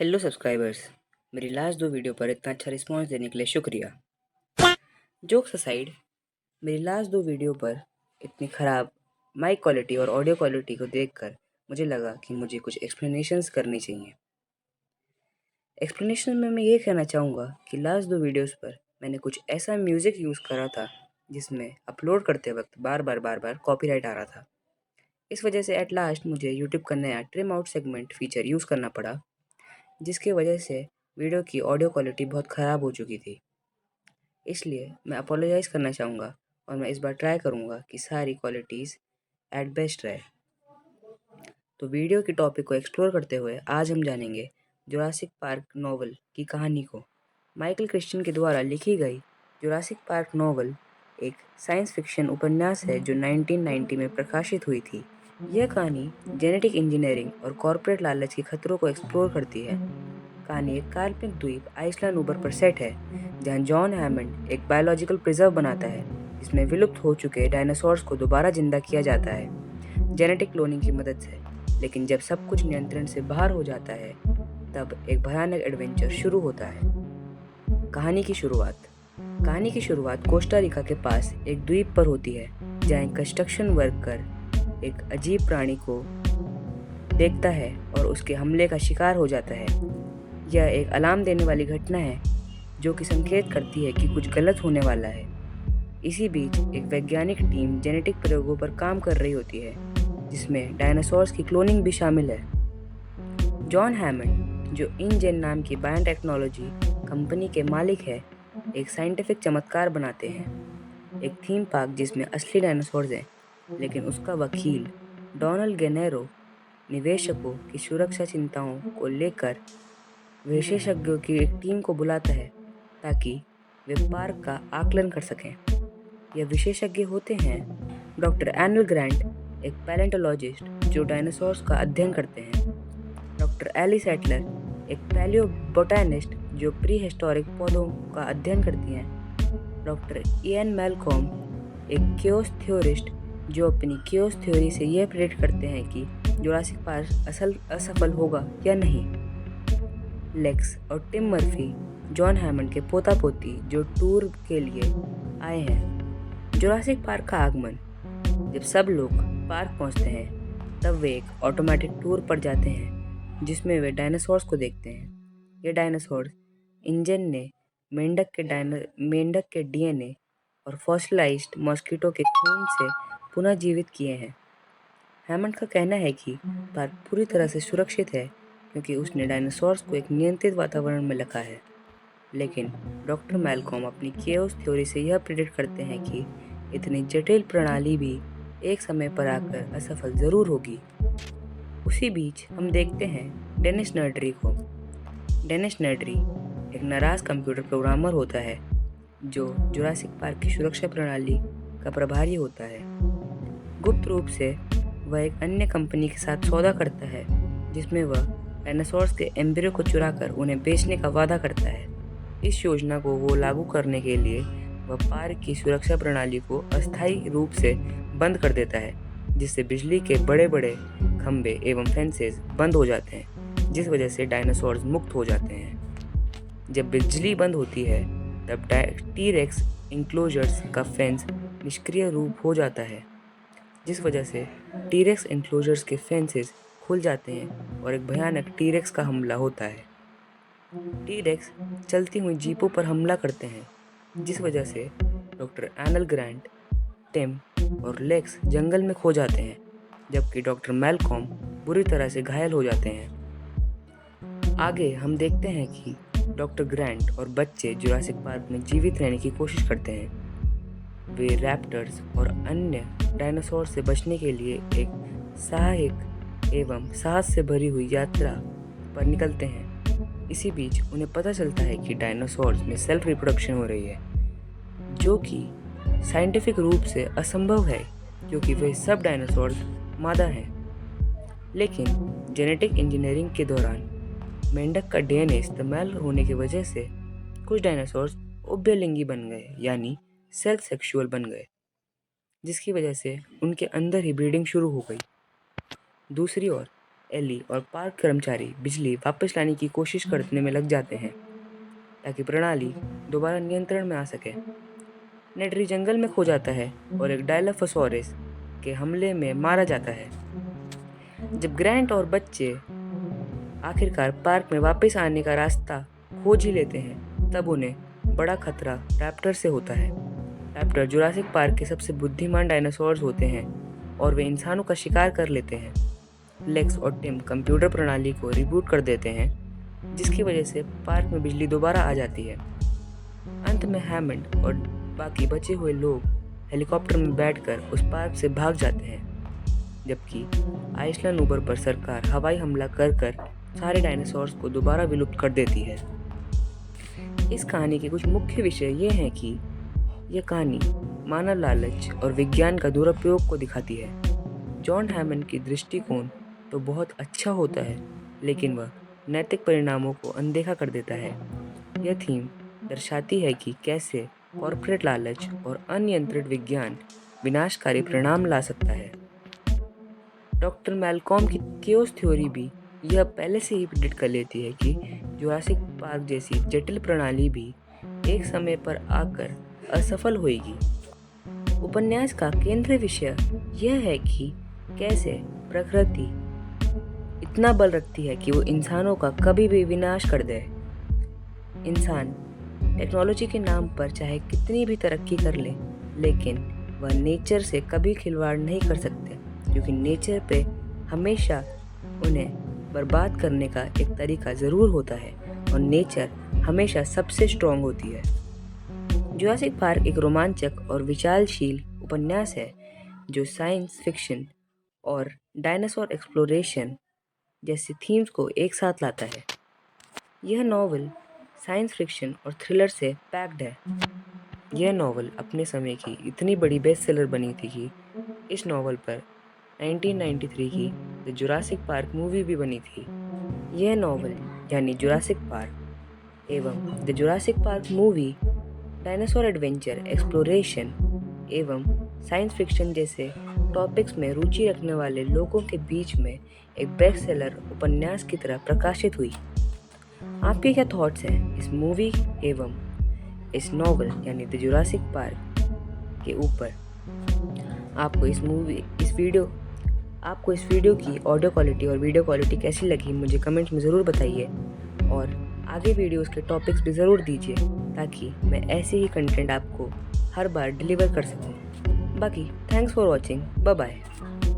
Hello subscribers. मेरी last 2 video पर इतना अच्छा रिस्पॉन्स देने के लिए शुक्रिया। जोक्स असाइड, मेरी लास्ट 2 वीडियो पर इतनी ख़राब माइक क्वालिटी और ऑडियो क्वालिटी को देखकर मुझे लगा कि मुझे कुछ एक्सप्लेनेशंस करनी चाहिए। एक्सप्लेनेशन में मैं ये कहना चाहूँगा कि लास्ट 2 वीडियोस पर मैंने कुछ ऐसा म्यूज़िक यूज़ करा था जिसमें अपलोड करते वक्त बार बार कॉपीराइट आ रहा था। इस वजह से एट लास्ट मुझे यूट्यूब का नया trim out segment feature use करना पड़ा, जिसकी वजह से वीडियो की ऑडियो क्वालिटी बहुत ख़राब हो चुकी थी। इसलिए मैं अपोलोजाइज़ करना चाहूँगा और मैं इस बार ट्राई करूँगा कि सारी क्वालिटीज़ एट बेस्ट रहे। तो वीडियो के टॉपिक को एक्सप्लोर करते हुए आज हम जानेंगे जुरासिक पार्क नॉवल की कहानी को। माइकल क्रिश्चियन के द्वारा लिखी गई जुरासिक पार्क नॉवल एक साइंस फिक्शन उपन्यास है जो 1990 में प्रकाशित हुई थी। यह कहानी जेनेटिक इंजीनियरिंग और कॉर्पोरेट लालच के खतरों को एक्सप्लोर करती है। कहानी एक काल्पनिक द्वीप आइसलैंड ऊबर पर सेट है, जहां जॉन हैमंड एक बायोलॉजिकल प्रिजर्व बनाता है जिसमें विलुप्त हो चुके डायनासोर्स को दोबारा जिंदा किया जाता है जेनेटिक क्लोनिंग की मदद से। लेकिन जब सब कुछ नियंत्रण से बाहर हो जाता है, तब एक भयानक एडवेंचर शुरू होता है। कहानी की शुरुआत कोस्टा रिका के पास एक द्वीप पर होती है, जहां एक कंस्ट्रक्शन वर्कर एक अजीब प्राणी को देखता है और उसके हमले का शिकार हो जाता है। यह एक अलार्म देने वाली घटना है जो कि संकेत करती है कि कुछ गलत होने वाला है। इसी बीच एक वैज्ञानिक टीम जेनेटिक प्रयोगों पर काम कर रही होती है, जिसमें डायनासोर्स की क्लोनिंग भी शामिल है। जॉन हैमंड, जो इनजेन नाम की बायोटेक्नोलॉजी कंपनी के मालिक है, एक साइंटिफिक चमत्कार बनाते हैं, एक थीम पार्क जिसमें असली डायनासोर्स हैं। लेकिन उसका वकील डोनाल्ड गेनेरो निवेशकों की सुरक्षा चिंताओं को लेकर विशेषज्ञों की एक टीम को बुलाता है ताकि वे पार्क का आकलन कर सकें। यह विशेषज्ञ होते हैं डॉक्टर एनल ग्रांट, एक पैलेंटोलॉजिस्ट जो डायनासोर्स का अध्ययन करते हैं, डॉक्टर एली सेटलर, एक पैलियोबोटैनिस्ट जो प्री हिस्टोरिक पौधों का अध्ययन करती हैं, डॉक्टर इयन मैलकॉम, एक क्योस थ्योरिस्ट जो अपनी क्योस थ्योरी से यह प्रेडिक्ट करते हैं कि जुरासिक पार्क असफल होगा या नहीं, लेक्स और टिम मर्फी, जॉन हैमंड के पोता पोती जो टूर के लिए आए हैं। जुरासिक पार्क का आगमन, जब सब लोग पार्क पहुंचते हैं, तब वे एक ऑटोमेटिक टूर पर जाते हैं जिसमें वे डायनासोर्स को देखते हैं। ये डायनासोर्स इंजन ने मेंढक के डीएनए और फॉसिलाइज्ड मॉस्किटो के खून से पुनः जीवित किए हैं। हैमंड का कहना है कि पार्क पूरी तरह से सुरक्षित है क्योंकि उसने डायनासोर्स को एक नियंत्रित वातावरण में रखा है। लेकिन डॉक्टर मैलकॉम अपनी केओस थ्योरी से यह प्रेडिक्ट करते हैं कि इतनी जटिल प्रणाली भी एक समय पर आकर असफल जरूर होगी। उसी बीच हम देखते हैं डेनिस नर्डरी को। डेनिस नर्डरी एक नाराज कंप्यूटर प्रोग्रामर होता है जो जुरासिक पार्क की सुरक्षा प्रणाली का प्रभारी होता है। गुप्त रूप से वह एक अन्य कंपनी के साथ सौदा करता है जिसमें वह डायनासोर्स के एम्ब्रियो को चुराकर उन्हें बेचने का वादा करता है। इस योजना को वो लागू करने के लिए वह पार्क की सुरक्षा प्रणाली को अस्थायी रूप से बंद कर देता है, जिससे बिजली के बड़े बड़े खंभे एवं फेंसेस बंद हो जाते हैं, जिस वजह से डायनासोर्स मुक्त हो जाते हैं। जब बिजली बंद होती है, तब टी-रेक्स इंक्लोजर्स का फेंस निष्क्रिय रूप हो जाता है, जिस वजह से टी-रेक्स इंक्लोजर्स के फेंसेस खुल जाते हैं और एक भयानक टी-रेक्स का हमला होता है। टी-रेक्स चलती हुई जीपों पर हमला करते हैं, जिस वजह से डॉक्टर एनल ग्रांट, टिम और लेक्स जंगल में खो जाते हैं, जबकि डॉक्टर मैलकॉम बुरी तरह से घायल हो जाते हैं। आगे हम देखते हैं कि डॉक्टर ग्रांट और बच्चे जुरासिक पार्क में जीवित रहने की कोशिश करते हैं। वे रैप्टर्स और अन्य डायनासोर से बचने के लिए एक सहायक एवं साहस से भरी हुई यात्रा पर निकलते हैं। इसी बीच उन्हें पता चलता है कि डायनासोर्स में सेल्फ रिप्रोडक्शन हो रही है, जो कि साइंटिफिक रूप से असंभव है क्योंकि वे सब डायनासोर्स मादा हैं। लेकिन जेनेटिक इंजीनियरिंग के दौरान मेंढक का डीएनए इस्तेमाल होने की वजह से कुछ डायनासोर्स उभयलिंगी बन गए, यानी सेल्फ सेक्सुअल बन गए, जिसकी वजह से उनके अंदर ही ब्रीडिंग शुरू हो गई। दूसरी ओर एली और पार्क कर्मचारी बिजली वापस लाने की कोशिश करने में लग जाते हैं ताकि प्रणाली दोबारा नियंत्रण में आ सके। नेडरी जंगल में खो जाता है और एक डायलोफोसॉरस के हमले में मारा जाता है। जब ग्रैंट और बच्चे आखिरकार पार्क में वापस आने का रास्ता खोज ही लेते हैं, तब उन्हें बड़ा खतरा रैप्टर से होता है। रैप्टर जुरासिक पार्क के सबसे बुद्धिमान डायनासोर्स होते हैं और वे इंसानों का शिकार कर लेते हैं। लेक्स और टिम कंप्यूटर प्रणाली को रिबूट कर देते हैं, जिसकी वजह से पार्क में बिजली दोबारा आ जाती है। अंत में हैमंड और बाकी बचे हुए लोग हेलीकॉप्टर में बैठकर उस पार्क से भाग जाते हैं, जबकि आइसलैंड ऊबर पर सरकार हवाई हमला कर सारे डायनासोर्स को दोबारा विलुप्त कर देती है। इस कहानी के कुछ मुख्य विषय ये हैं कि यह कहानी मानव लालच और विज्ञान का दुरुपयोग को दिखाती है। जॉन हैमंड की दृष्टिकोण तो बहुत अच्छा होता है, लेकिन वह नैतिक परिणामों को अनदेखा कर देता है। यह थीम दर्शाती है कि कैसे कॉर्पोरेट लालच और अनियंत्रित विज्ञान विनाशकारी परिणाम ला सकता है। डॉक्टर मैलकॉम की केओस थ्योरी भी यह पहले से ही प्रेडिक्ट कर लेती है कि जुरासिक पार्क जैसी जटिल प्रणाली भी एक समय पर आकर असफल होगी। उपन्यास का केंद्रीय विषय यह है कि कैसे प्रकृति इतना बल रखती है कि वो इंसानों का कभी भी विनाश कर दे। इंसान टेक्नोलॉजी के नाम पर चाहे कितनी भी तरक्की कर ले, लेकिन वह नेचर से कभी खिलवाड़ नहीं कर सकते, क्योंकि नेचर पे हमेशा उन्हें बर्बाद करने का एक तरीका ज़रूर होता है और नेचर हमेशा सबसे स्ट्रॉन्ग होती है। जुरासिक पार्क एक रोमांचक और विचारशील उपन्यास है जो साइंस फिक्शन और डायनासोर एक्सप्लोरेशन जैसे थीम्स को एक साथ लाता है। यह नॉवल साइंस फिक्शन और थ्रिलर से पैक्ड है। यह नॉवल अपने समय की इतनी बड़ी बेस्ट सेलर बनी थी कि इस नॉवल पर 1993 की द जुरासिक पार्क मूवी भी बनी थी। यह नॉवल यानी जुरासिक पार्क एवं the Jurassic park movie dinosaur adventure, exploration एवं साइंस फिक्शन जैसे टॉपिक्स में रुचि रखने वाले लोगों के बीच में एक बेस्ट सेलर उपन्यास की तरह प्रकाशित हुई। आपके क्या थॉट्स हैं इस मूवी एवं इस नॉवल यानी द जुरासिक पार्क के ऊपर? आपको इस वीडियो की ऑडियो क्वालिटी और वीडियो क्वालिटी कैसी लगी मुझे कमेंट्स में ज़रूर बताइए, और आगे वीडियोस के टॉपिक्स भी ज़रूर दीजिए ताकि मैं ऐसे ही कंटेंट आपको हर बार डिलीवर कर सकूं। बाकी thanks for watching, bye bye.